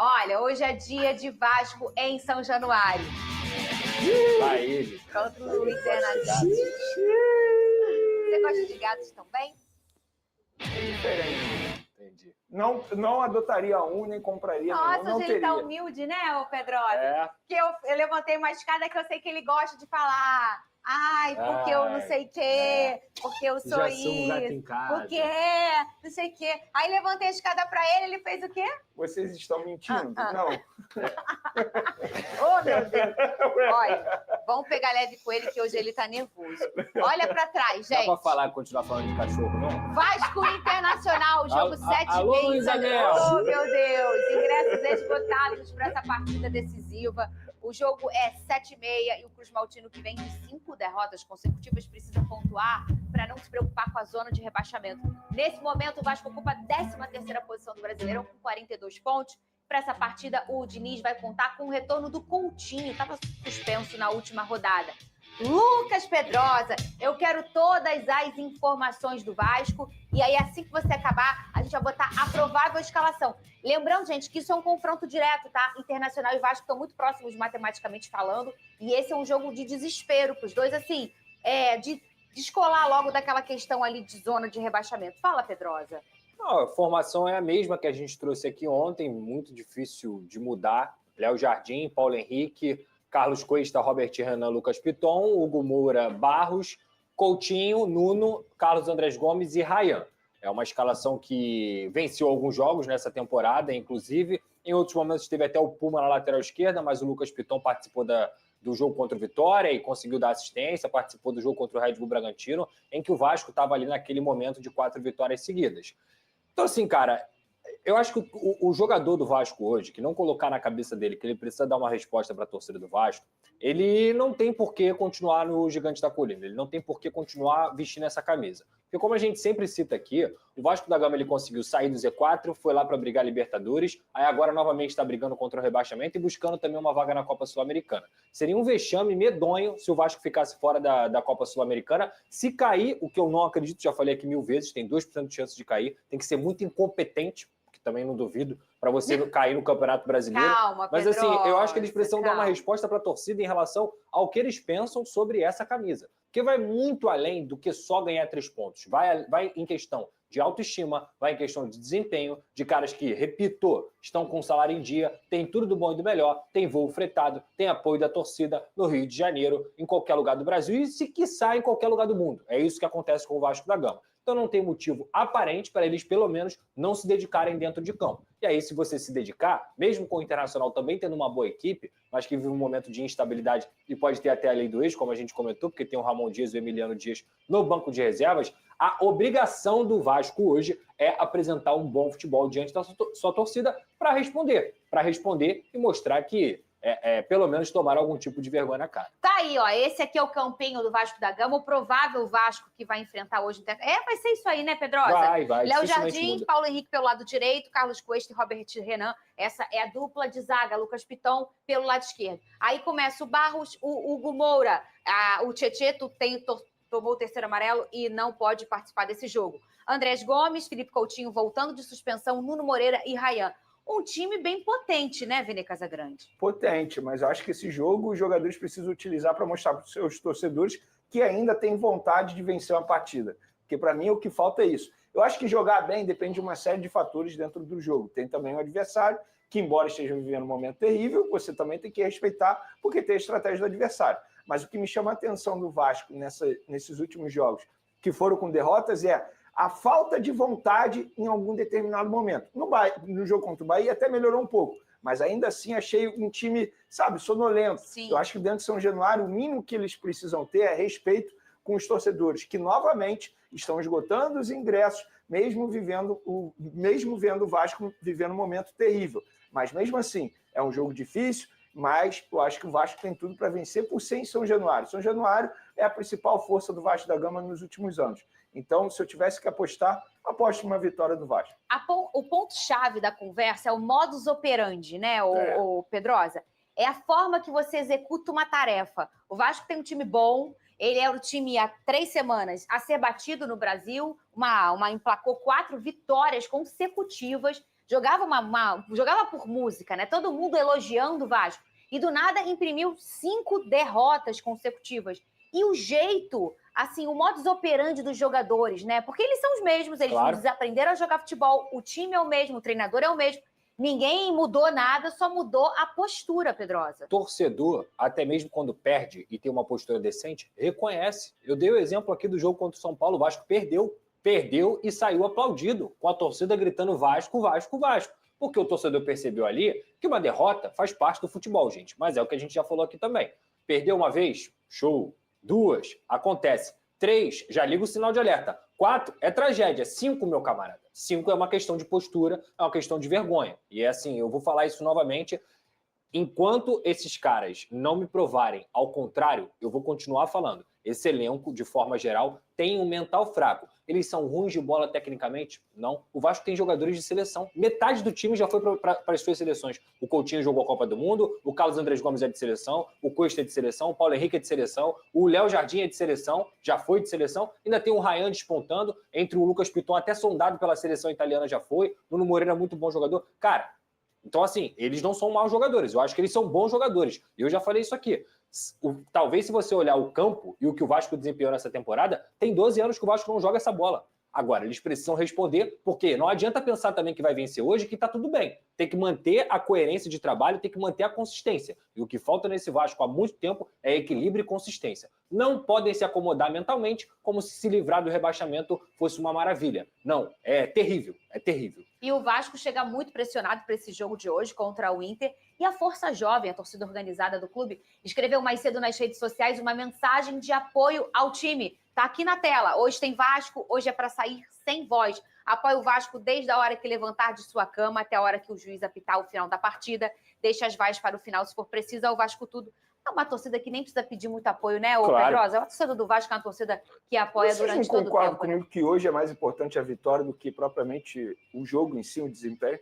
Olha, hoje é dia de Vasco em São Januário. Vai ele. Contra o Internacional. Você gosta de gatos também? É diferente. Entendi. Não adotaria um, nem compraria nenhum, Nossa, não hoje ele tá teria. humilde, né, ô Pedrosa? É. Que eu levantei uma escada que eu sei que ele gosta de falar. Ai, porque eu não sei o quê, porque eu sou Já isso, sou um gato em casa. porque não sei o quê. Aí levantei a escada pra ele fez o quê? Vocês estão mentindo? Não. Oh, meu Deus. Olha, vamos pegar leve com ele, que hoje ele tá nervoso. Olha pra trás, gente. Dá pra continuar falando de cachorro, não? Vasco Internacional, jogo 7h30. Alô, Luiz Anel. Oh, meu Deus. Ingressos esgotados para essa partida decisiva. O jogo é 7h30 e o Cruz Maltino, que vem de 5 derrotas consecutivas, precisa pontuar para não se preocupar com a zona de rebaixamento. Nesse momento, o Vasco ocupa a 13ª posição do Brasileirão com 42 pontos. Para essa partida, o Diniz vai contar com o retorno do Coutinho, estava suspenso na última rodada. Lucas Pedrosa, eu quero todas as informações do Vasco e aí assim que você acabar, a gente vai botar a provável escalação. Lembrando, gente, que isso é um confronto direto, tá? Internacional e Vasco estão muito próximos matematicamente falando e esse é um jogo de desespero para os dois, assim, de descolar logo daquela questão ali de zona de rebaixamento. Fala, Pedrosa. Não, a formação é a mesma que a gente trouxe aqui ontem, muito difícil de mudar. Léo Jardim, Paulo Henrique, Carlos Cuesta, Robert Renan, Lucas Piton, Hugo Moura, Barros, Coutinho, Nuno, Carlos Andrés Gomes e Ryan. É uma escalação que venceu alguns jogos nessa temporada, inclusive. Em outros momentos teve até o Puma na lateral esquerda, mas o Lucas Piton participou do jogo contra o Vitória e conseguiu dar assistência, participou do jogo contra o Red Bull Bragantino, em que o Vasco estava ali naquele momento de 4 vitórias seguidas. Então, assim, cara, eu acho que o jogador do Vasco hoje, que não colocar na cabeça dele que ele precisa dar uma resposta para a torcida do Vasco, ele não tem por que continuar no Gigante da Colina, ele não tem por que continuar vestindo essa camisa. Porque como a gente sempre cita aqui, o Vasco da Gama ele conseguiu sair do Z4, foi lá para brigar Libertadores, aí agora novamente está brigando contra o rebaixamento e buscando também uma vaga na Copa Sul-Americana. Seria um vexame medonho se o Vasco ficasse fora da Copa Sul-Americana. Se cair, o que eu não acredito, já falei aqui 1000 vezes, tem 2% de chance de cair, tem que ser muito incompetente, que também não duvido, para você cair no Campeonato Brasileiro. Calma, mas Pedrosa, assim, eu acho que eles precisam dar uma calma. resposta para a torcida em relação ao que eles pensam sobre essa camisa. Porque vai muito além do que só ganhar 3 pontos. Vai em questão de autoestima, vai em questão de desempenho, de caras que, repito, estão com salário em dia, tem tudo do bom e do melhor, tem voo fretado, tem apoio da torcida no Rio de Janeiro, em qualquer lugar do Brasil e, se quiçá, em qualquer lugar do mundo. É isso que acontece com o Vasco da Gama. Então não tem motivo aparente para eles, pelo menos, não se dedicarem dentro de campo. E aí, se você se dedicar, mesmo com o Internacional também tendo uma boa equipe, mas que vive um momento de instabilidade e pode ter até a lei do ex, como a gente comentou, porque tem o Ramon Dias e o Emiliano Dias no banco de reservas, a obrigação do Vasco hoje é apresentar um bom futebol diante da sua torcida para responder e mostrar que pelo menos tomar algum tipo de vergonha na cara. Tá aí, ó. Esse aqui é o campinho do Vasco da Gama, o provável Vasco que vai enfrentar hoje. Vai ser isso aí, né, Pedrosa? Vai. Léo Dificilmente Jardim, muda. Paulo Henrique pelo lado direito, Carlos Cuesta e Robert Renan. Essa é a dupla de zaga, Lucas Piton pelo lado esquerdo. Aí começa o Barros, o Hugo Moura, o Tietê tomou o terceiro amarelo e não pode participar desse jogo. Andrés Gomes, Felipe Coutinho voltando de suspensão, Nuno Moreira e Ryan. Um time bem potente, né, Vene Casagrande? Potente, mas eu acho que esse jogo os jogadores precisam utilizar para mostrar para os seus torcedores que ainda têm vontade de vencer uma partida. Porque para mim o que falta é isso. Eu acho que jogar bem depende de uma série de fatores dentro do jogo. Tem também o adversário, que embora esteja vivendo um momento terrível, você também tem que respeitar, porque tem a estratégia do adversário. Mas o que me chama a atenção do Vasco nesses últimos jogos, que foram com derrotas, é a falta de vontade em algum determinado momento. No jogo contra o Bahia até melhorou um pouco, mas ainda assim achei um time, sonolento. Sim. Eu acho que dentro de São Januário o mínimo que eles precisam ter é respeito com os torcedores, que novamente estão esgotando os ingressos, mesmo vendo o Vasco vivendo um momento terrível. Mas mesmo assim, é um jogo difícil, mas eu acho que o Vasco tem tudo para vencer por ser em São Januário. São Januário é a principal força do Vasco da Gama nos últimos anos. Então, se eu tivesse que apostar, aposto uma vitória do Vasco. O ponto-chave da conversa é o modus operandi, né, o Pedrosa? É a forma que você executa uma tarefa. O Vasco tem um time bom, ele é o time há 3 semanas a ser batido no Brasil, emplacou 4 vitórias consecutivas, jogava jogava por música, né? Todo mundo elogiando o Vasco. E do nada imprimiu 5 derrotas consecutivas. E o jeito, assim, o modus operandi dos jogadores, né? Porque eles são os mesmos, eles não desaprenderam a jogar futebol, o time é o mesmo, o treinador é o mesmo. Ninguém mudou nada, só mudou a postura, Pedrosa. Torcedor, até mesmo quando perde e tem uma postura decente, reconhece. Eu dei o exemplo aqui do jogo contra o São Paulo, o Vasco perdeu e saiu aplaudido, com a torcida gritando Vasco, Vasco, Vasco. Porque o torcedor percebeu ali que uma derrota faz parte do futebol, gente. Mas é o que a gente já falou aqui também. Perdeu uma vez? Show. 2, acontece. 3, já liga o sinal de alerta. 4, é tragédia. 5, meu camarada. 5 é uma questão de postura, é uma questão de vergonha. E é assim, eu vou falar isso novamente. Enquanto esses caras não me provarem ao contrário, eu vou continuar falando. Esse elenco, de forma geral, tem um mental fraco. Eles são ruins de bola tecnicamente? Não. O Vasco tem jogadores de seleção. Metade do time já foi para as suas seleções. O Coutinho jogou a Copa do Mundo, o Carlos Andrés Gomes é de seleção, o Cuesta é de seleção, o Paulo Henrique é de seleção, o Léo Jardim é de seleção, já foi de seleção. Ainda tem o Ryan despontando, entre o Lucas Piton, até sondado pela seleção italiana já foi. Nuno Moreira é muito bom jogador. Cara, então assim, eles não são maus jogadores. Eu acho que eles são bons jogadores. Eu já falei isso aqui. Talvez se você olhar o campo e o que o Vasco desempenhou nessa temporada, tem 12 anos que o Vasco não joga essa bola. Agora, eles precisam responder, porque não adianta pensar também que vai vencer hoje, que tá tudo bem. Tem que manter a coerência de trabalho, tem que manter a consistência. E o que falta nesse Vasco há muito tempo é equilíbrio e consistência. Não podem se acomodar mentalmente como se livrar do rebaixamento fosse uma maravilha. Não, é terrível, é terrível. E o Vasco chega muito pressionado para esse jogo de hoje contra o Inter. E a Força Jovem, a torcida organizada do clube, escreveu mais cedo nas redes sociais uma mensagem de apoio ao time. Tá aqui na tela. Hoje tem Vasco, hoje é para sair sem voz. Apoia o Vasco desde a hora que levantar de sua cama até a hora que o juiz apitar o final da partida. Deixa as vaias para o final, se for preciso, é o Vasco tudo. É uma torcida que nem precisa pedir muito apoio, né, ô Pedrosa? É uma torcida do Vasco, é uma torcida que apoia durante todo o tempo. Vocês não concordam comigo que hoje é mais importante a vitória do que propriamente o jogo em si, o desempenho?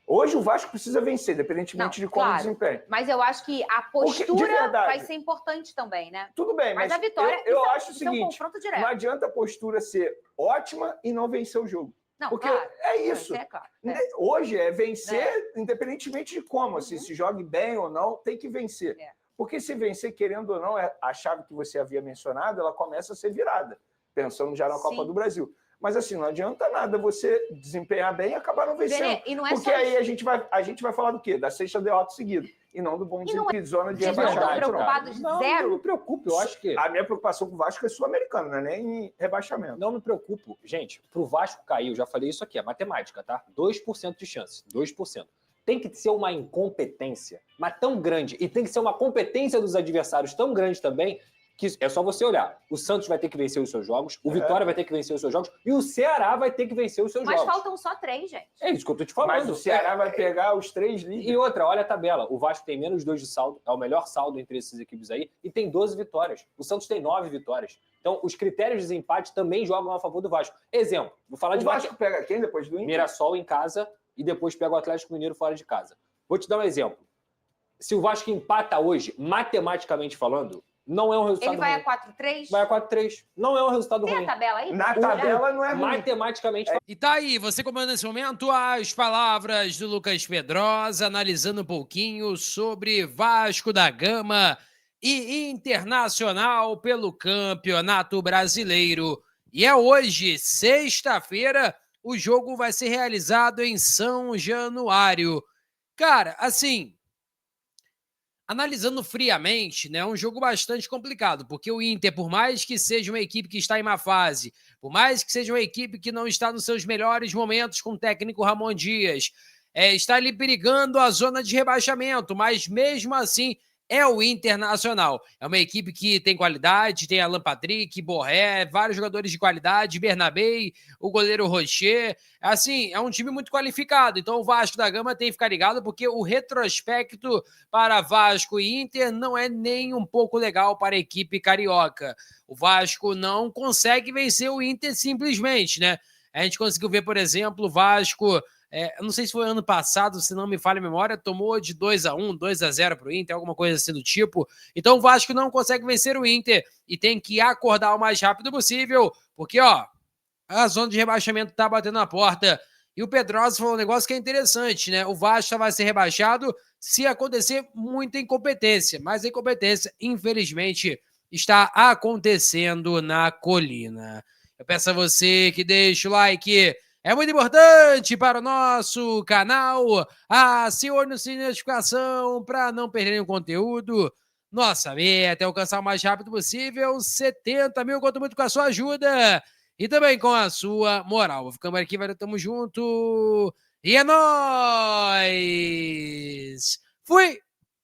Hoje o Vasco precisa vencer, independentemente de como desempenho. Mas eu acho que a postura vai ser importante também, né? Tudo bem, mas a vitória eu acho o seguinte, um confronto direto. Não adianta a postura ser ótima e não vencer o jogo. Não, porque claro, é isso. Claro, Hoje é vencer, independentemente de como, assim, se jogue bem ou não, tem que vencer. Porque se vencer, querendo ou não, a chave que você havia mencionado, ela começa a ser virada, pensando já na Copa do Brasil. Mas assim, não adianta nada você desempenhar bem e acabar não vencendo. E não é porque aí a gente vai falar do quê? Da 6ª derrota seguida. E não do bom desempenho de zona de rebaixamento. Não me preocupe, eu acho que... A minha preocupação com o Vasco é sul-americano, não é nem rebaixamento. Não me preocupo. Gente, para o Vasco cair, eu já falei isso aqui, é matemática, tá? 2% de chance, 2%. Tem que ser uma incompetência, mas tão grande, e tem que ser uma competência dos adversários tão grande também, que é só você olhar. O Santos vai ter que vencer os seus jogos, o Vitória vai ter que vencer os seus jogos, e o Ceará vai ter que vencer os seus jogos. Mas faltam só 3, gente. É isso que eu tô te falando. Mas o Ceará vai pegar os 3 líderes. E outra, olha a tabela. O Vasco tem menos 2 de saldo, é o melhor saldo entre essas equipes aí, e tem 12 vitórias. O Santos tem 9 vitórias. Então, os critérios de desempate também jogam a favor do Vasco. Exemplo, vou falar de Vasco pega quem depois do Inter? Mirassol em casa e depois pega o Atlético Mineiro fora de casa. Vou te dar um exemplo. Se o Vasco empata hoje, matematicamente falando, não é um resultado ruim. Ele vai ruim. A 4-3? Vai a 4-3. Não é um resultado ruim. Tem a tabela aí? Na tabela não é ruim. Matematicamente. E tá aí, você comanda nesse momento as palavras do Lucas Pedrosa, analisando um pouquinho sobre Vasco da Gama e Internacional pelo Campeonato Brasileiro. E é hoje, sexta-feira, o jogo vai ser realizado em São Januário. Cara, assim, analisando friamente, né, é um jogo bastante complicado, porque o Inter, por mais que seja uma equipe que está em má fase, por mais que seja uma equipe que não está nos seus melhores momentos com o técnico Ramon Dias, está ali perigando a zona de rebaixamento, mas mesmo assim é o Internacional. É uma equipe que tem qualidade, tem Alan Patrick, Borré, vários jogadores de qualidade, Bernabé, o goleiro Rocher. Assim, é um time muito qualificado. Então o Vasco da Gama tem que ficar ligado, porque o retrospecto para Vasco e Inter não é nem um pouco legal para a equipe carioca. O Vasco não consegue vencer o Inter simplesmente, né? A gente conseguiu ver, por exemplo, o Vasco... eu não sei se foi ano passado, se não me falha a memória, tomou de 2-1, 2-0 para o Inter, alguma coisa assim do tipo. Então o Vasco não consegue vencer o Inter e tem que acordar o mais rápido possível, porque a zona de rebaixamento está batendo na porta E o Pedrosa falou um negócio que é interessante, né? O Vasco vai ser rebaixado se acontecer muita incompetência, mas a incompetência, infelizmente, está acontecendo na Colina. Eu peço a você que deixe o like, é muito importante para o nosso canal, acione o sininho de notificação para não perder nenhum conteúdo. Nossa meta é alcançar o mais rápido possível 70 mil, conto muito com a sua ajuda e também com a sua moral. Vou ficando aqui, valeu, tamo junto e é nóis! Fui!